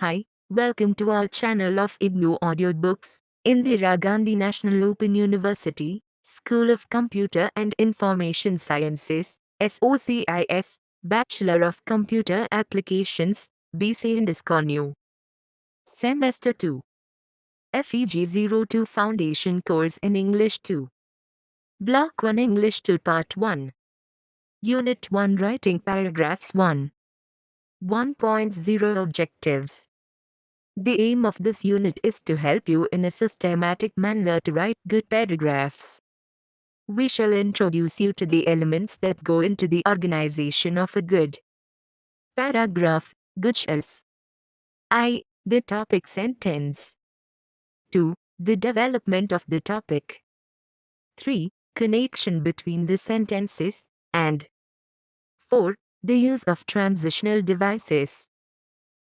Hi, welcome to our channel of IGNOU Audiobooks, Indira Gandhi National Open University, School of Computer and Information Sciences, SOCIS, Bachelor of Computer Applications, BC in Discontinue. Semester 2. FEG02 Foundation Course in English 2. Block 1 English 2 Part 1. Unit 1 Writing Paragraphs 1. 1.0 Objectives. The aim of this unit is to help you in a systematic manner to write good paragraphs. We shall introduce you to the elements that go into the organization of a good paragraph, which is I. The topic sentence. 2. The development of the topic. 3. Connection between the sentences, and 4. The use of transitional devices.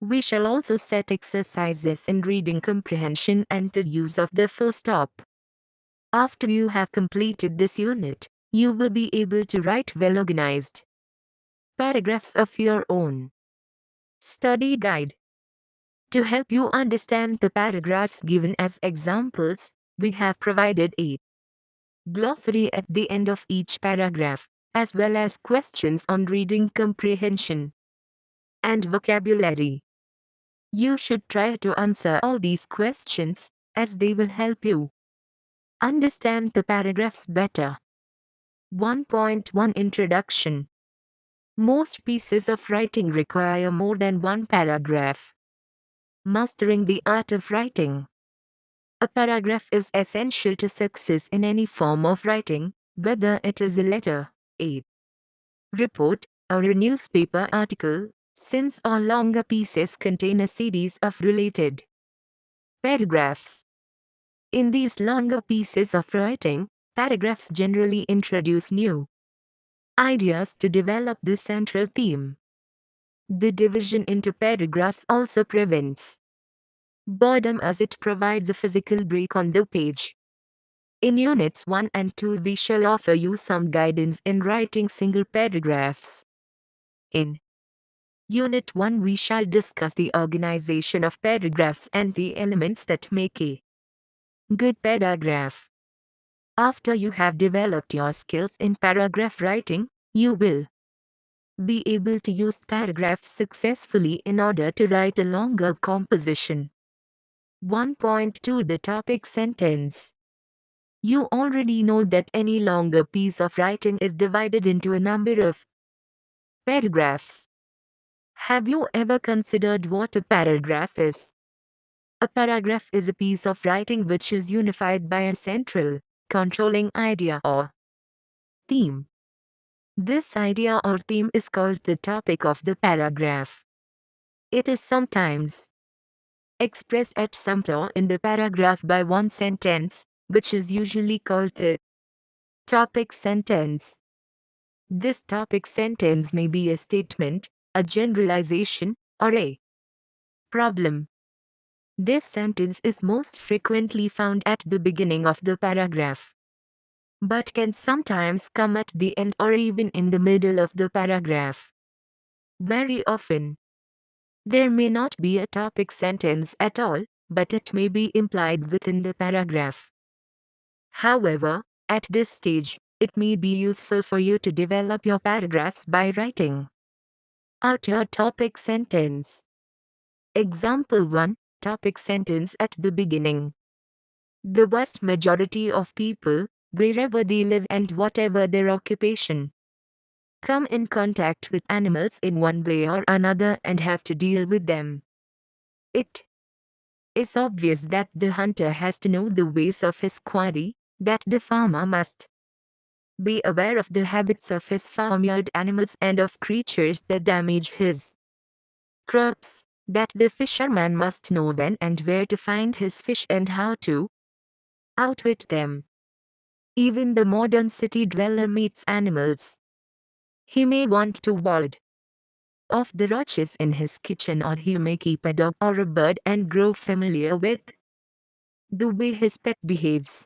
We shall also set exercises in reading comprehension and the use of the full stop. After you have completed this unit, you will be able to write well-organized paragraphs of your own. Study guide. To help you understand the paragraphs given as examples, we have provided a glossary at the end of each paragraph, as well as questions on reading comprehension and vocabulary. You should try to answer all these questions, as they will help you understand the paragraphs better. 1.1 Introduction. Most pieces of writing require more than one paragraph. Mastering the art of writing. A paragraph is essential to success in any form of writing, whether it is a letter, a report, or a newspaper article, since all longer pieces contain a series of related paragraphs. In these longer pieces of writing, paragraphs generally introduce new ideas to develop the central theme. The division into paragraphs also prevents boredom, as it provides a physical break on the page. In Units 1 and 2 we shall offer you some guidance in writing single paragraphs. In Unit 1 we shall discuss the organization of paragraphs and the elements that make a good paragraph. After you have developed your skills in paragraph writing, you will be able to use paragraphs successfully in order to write a longer composition. 1.2 The topic sentence. You already know that any longer piece of writing is divided into a number of paragraphs. Have you ever considered what a paragraph is? A paragraph is a piece of writing which is unified by a central, controlling idea or theme. This idea or theme is called the topic of the paragraph. It is sometimes expressed at some point in the paragraph by one sentence, which is usually called the topic sentence. This topic sentence may be a statement, a generalization, or a problem. This sentence is most frequently found at the beginning of the paragraph, but can sometimes come at the end or even in the middle of the paragraph. Very often, there may not be a topic sentence at all, but it may be implied within the paragraph. However, at this stage, it may be useful for you to develop your paragraphs by writing out your topic sentence. Example 1. Topic sentence at the beginning. The vast majority of people, wherever they live and whatever their occupation, come in contact with animals in one way or another and have to deal with them. It is obvious that the hunter has to know the ways of his quarry, that the farmer must be aware of the habits of his farmyard animals and of creatures that damage his crops, that the fisherman must know when and where to find his fish and how to outwit them. Even the modern city dweller meets animals. He may want to ward off the roaches in his kitchen, or he may keep a dog or a bird and grow familiar with the way his pet behaves.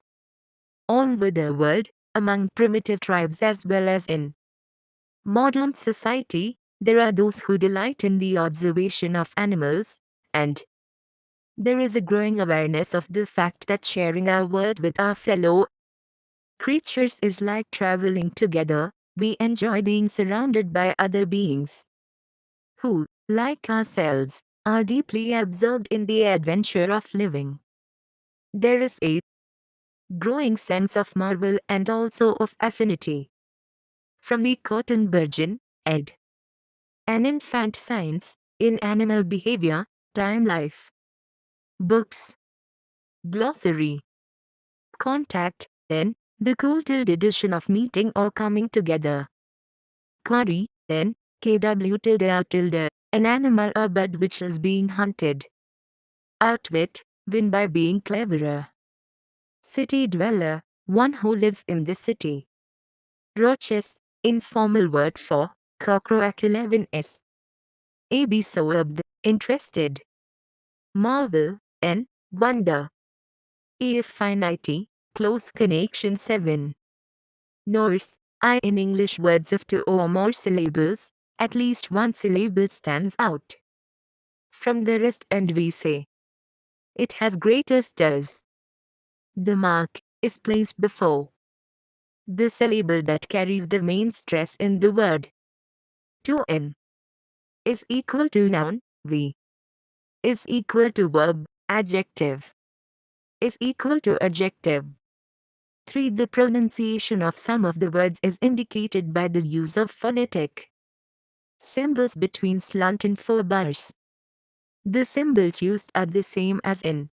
All over the world, among primitive tribes as well as in modern society, there are those who delight in the observation of animals, And there is a growing awareness of the fact that sharing our world with our fellow creatures is like traveling together. We enjoy being surrounded by other beings who, like ourselves, are deeply absorbed in the adventure of living. There is a growing sense of marvel and also of affinity. From the Cotton ed. An infant science, in animal behavior, time life, books, glossary, contact, then, the cool tilde edition of meeting or coming together. Quarry, then, KW tilde out tilde, an animal or bird which is being hunted. Outwit, win by being cleverer. City dweller, one who lives in the city. Roches, informal word for cockroach 11s. Absorbed, interested. Marvel, and wonder. Affinity, close connection 7. Norse, I in English words of two or more syllables, at least one syllable stands out from the rest and we say it has greater stirs. The mark is placed before the syllable that carries the main stress in the word. To n is equal to noun, v is equal to verb, adjective is equal to adjective. 3. The pronunciation of some of the words is indicated by the use of phonetic symbols between slant and four bars. The symbols used are the same as in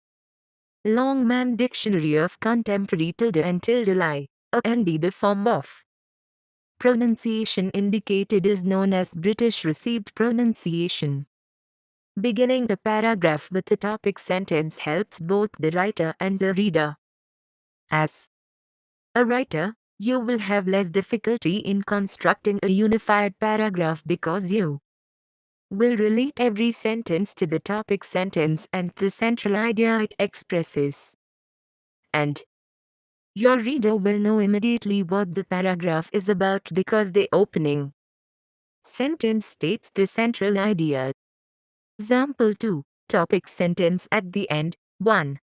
Longman Dictionary of Contemporary tilde and tilde lie, a and b. The form of pronunciation indicated is known as British Received Pronunciation. Beginning the paragraph with a topic sentence helps both the writer and the reader. As a writer, you will have less difficulty in constructing a unified paragraph because you will relate every sentence to the topic sentence and the central idea it expresses. And your reader will know immediately what the paragraph is about because the opening sentence states the central idea. Example 2. Topic sentence at the end. 1.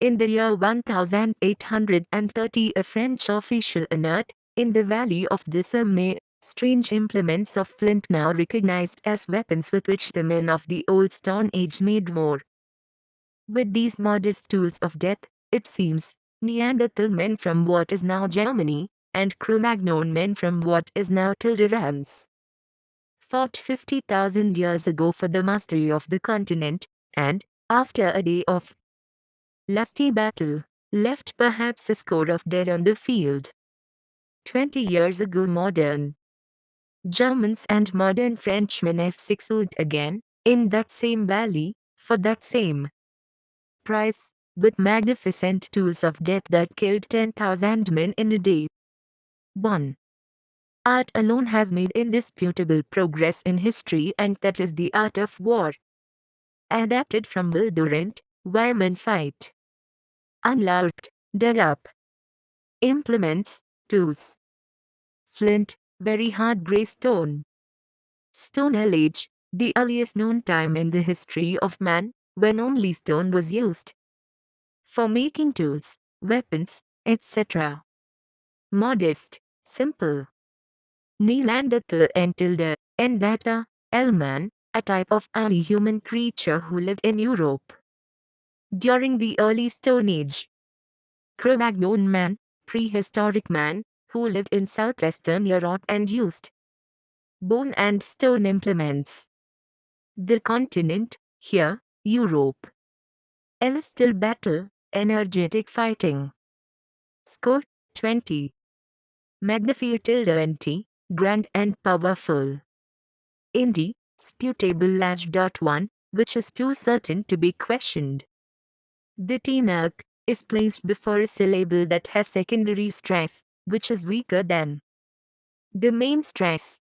In the year 1830, a French official unearthed, in the valley of the Somme, strange implements of flint now recognized as weapons with which the men of the Old Stone Age made war. With these modest tools of death, it seems, Neanderthal men from what is now Germany, and Cro-Magnon men from what is now Tilderans, fought 50,000 years ago for the mastery of the continent, and, after a day of lusty battle, left perhaps a score of dead on the field. 20 years ago modern Germans and modern Frenchmen have succeeded again, in that same valley, for that same price, with magnificent tools of death that killed 10,000 men in a day. 1. Art alone has made indisputable progress in history, and that is the art of war. Adapted from Will Durant, Why Men Fight. Unearthed, dug up. Implements, tools. Flint, very hard grey stone. Stone Age, the earliest known time in the history of man, when only stone was used for making tools, weapons, etc. Modest, simple. Neanderthal and tilde, and data, Elman, a type of early human creature who lived in Europe during the early Stone Age. Cro-Magnon man, prehistoric man, who lived in southwestern Europe and used bone and stone implements. The continent, here, Europe. Celestial battle, energetic fighting. Score, 20. Magnify tilde 20, grand and powerful. Indi, sputable latch.1, which is too certain to be questioned. The T-mark is placed before a syllable that has secondary stress, which is weaker than the main stress.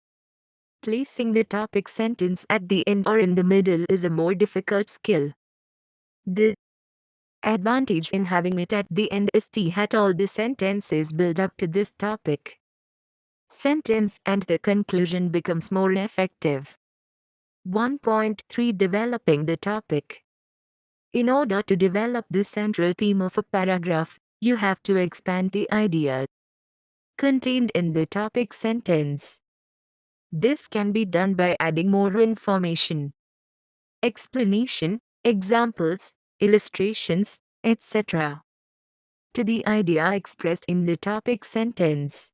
Placing the topic sentence at the end or in the middle is a more difficult skill. The advantage in having it at the end is that all the sentences build up to this topic sentence and the conclusion becomes more effective. 1.3 Developing the topic. In order to develop the central theme of a paragraph, you have to expand the idea contained in the topic sentence. This can be done by adding more information, explanation, examples, illustrations, etc. to the idea expressed in the topic sentence.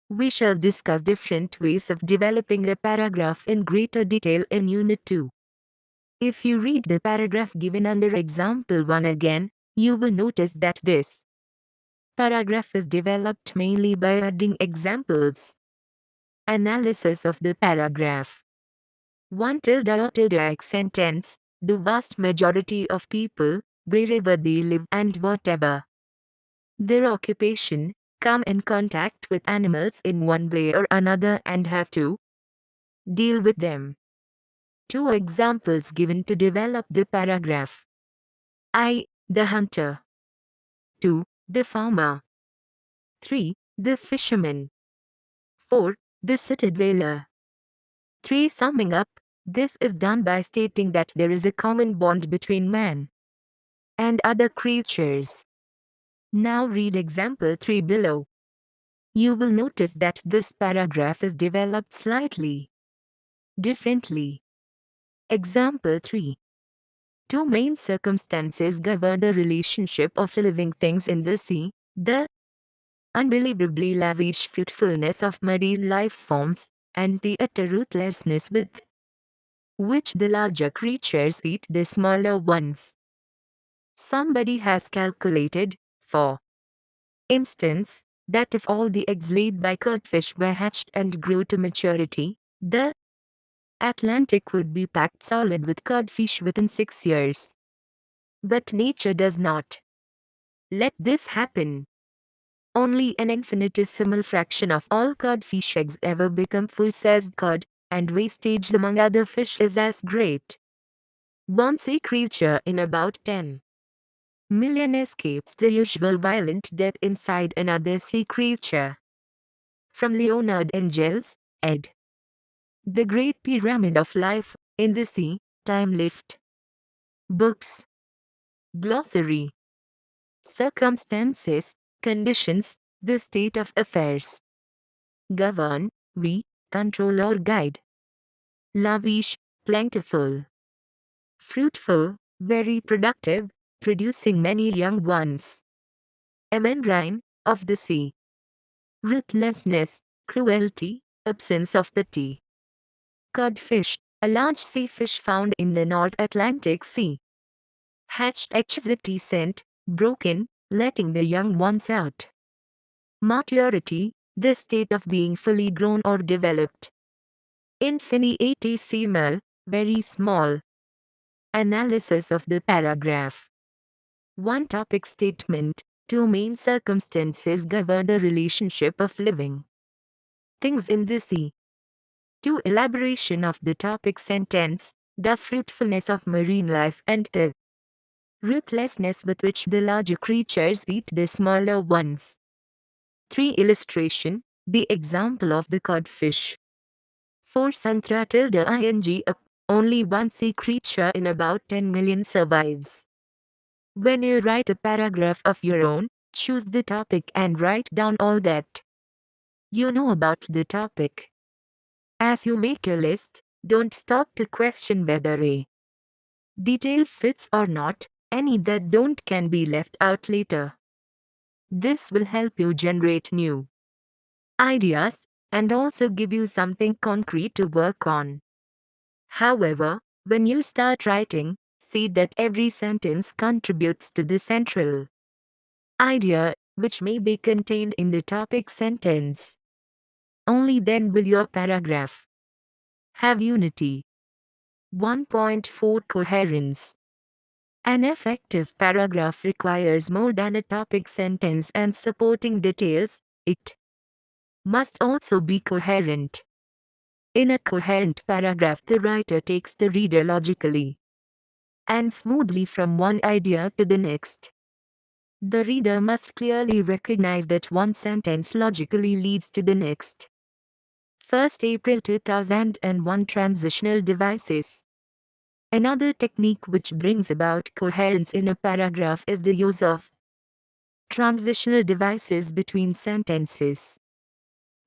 We shall discuss different ways of developing a paragraph in greater detail in Unit 2. If you read the paragraph given under Example 1 again, you will notice that this paragraph is developed mainly by adding examples. Analysis of the paragraph. 1 tilde or tilde X sentence. The vast majority of people, wherever they live and whatever their occupation, come in contact with animals in one way or another and have to deal with them. 2 examples given to develop the paragraph. I, the hunter. 2, the farmer. 3, the fisherman. 4, the city dweller. 3. Summing up, this is done by stating that there is a common bond between man and other creatures. Now read example 3 below. You will notice that this paragraph is developed slightly differently. Example 3. Two main circumstances govern the relationship of living things in the sea: the unbelievably lavish fruitfulness of marine life forms, and the utter ruthlessness with which the larger creatures eat the smaller ones. Somebody has calculated, for instance, that if all the eggs laid by codfish were hatched and grew to maturity, the Atlantic would be packed solid with codfish within 6 years. But nature does not let this happen. Only an infinitesimal fraction of all codfish eggs ever become full-sized cod, and wastage among other fish is as great. One sea creature in about 10 million escapes the usual violent death inside another sea creature. From Leonard Engels, ed. The Great Pyramid of Life in the Sea, Time Lift. Books. Glossary. Circumstances, conditions, the state of affairs. Govern, we, control or guide. Lavish, plentiful. Fruitful, very productive, producing many young ones. Emenrine, of the sea. Ruthlessness, cruelty, absence of pity. Codfish, a large sea fish found in the North Atlantic Sea. Hatched excitant, broken, letting the young ones out. Maturity, the state of being fully grown or developed. Infinitesimal, very small. Analysis of the paragraph. 1 topic statement. 2 main circumstances govern the relationship of living things in the sea. 2 elaboration of the topic sentence. The fruitfulness of marine life and the ruthlessness with which the larger creatures eat the smaller ones. 3 illustration. The example of the codfish. 4 Santra tilde ing up. Only one sea creature in about 10 million survives. When you write a paragraph of your own, choose the topic and write down all that you know about the topic. As you make your list, don't stop to question whether a detail fits or not. Any that don't can be left out later. This will help you generate new ideas and also give you something concrete to work on. However, when you start writing, see that every sentence contributes to the central idea, which may be contained in the topic sentence. Only then will your paragraph have unity. 1.4 Coherence. An effective paragraph requires more than a topic sentence and supporting details. It must also be coherent. In a coherent paragraph, the writer takes the reader logically and smoothly from one idea to the next. The reader must clearly recognize that one sentence logically leads to the next. 1st April 2001 Transitional devices. Another technique which brings about coherence in a paragraph is the use of transitional devices between sentences.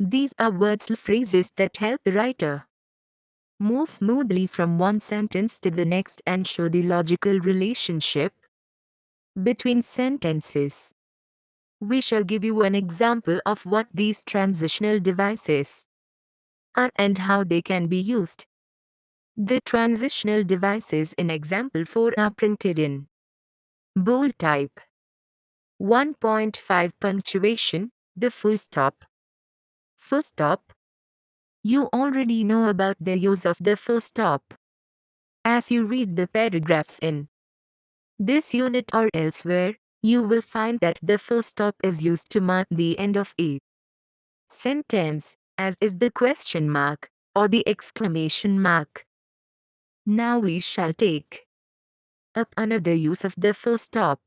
These are words or phrases that help the writer move smoothly from one sentence to the next and show the logical relationship between sentences. We shall give you an example of what these transitional devices are and how they can be used. The transitional devices in example 4 are printed in bold type. 1.5 punctuation, the full stop. Full stop. You already know about the use of the full stop. As you read the paragraphs in this unit or elsewhere, you will find that the full stop is used to mark the end of a sentence, as is the question mark or the exclamation mark. Now we shall take up another use of the full stop.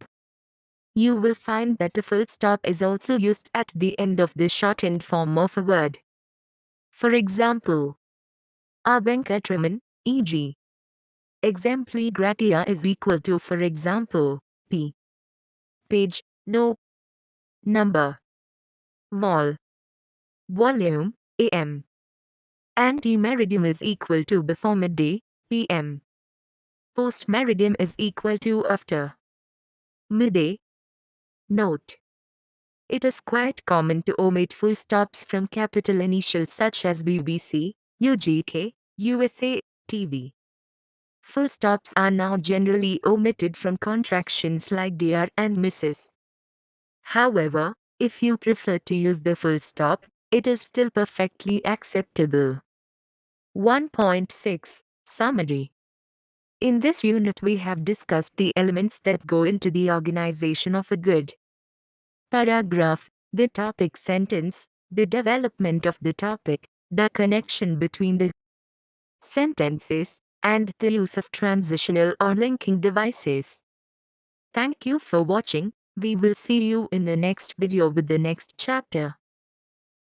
You will find that a full stop is also used at the end of the shortened form of a word. For example, A. Venkatraman, e.g. Exempli gratia is equal to, for example, p. Page, no. Number. Vol. Volume, am. Ante-meridiem is equal to before midday, pm. Post-meridiem is equal to after midday. Note: it is quite common to omit full stops from capital initials such as BBC, UGK, USA, TV. Full stops are now generally omitted from contractions like Dr. and Mrs. However, if you prefer to use the full stop, it is still perfectly acceptable. 1.6 Summary. In this unit we have discussed the elements that go into the organization of a good paragraph, the topic sentence, the development of the topic, the connection between the sentences, and the use of transitional or linking devices. Thank you for watching. We will see you in the next video with the next chapter.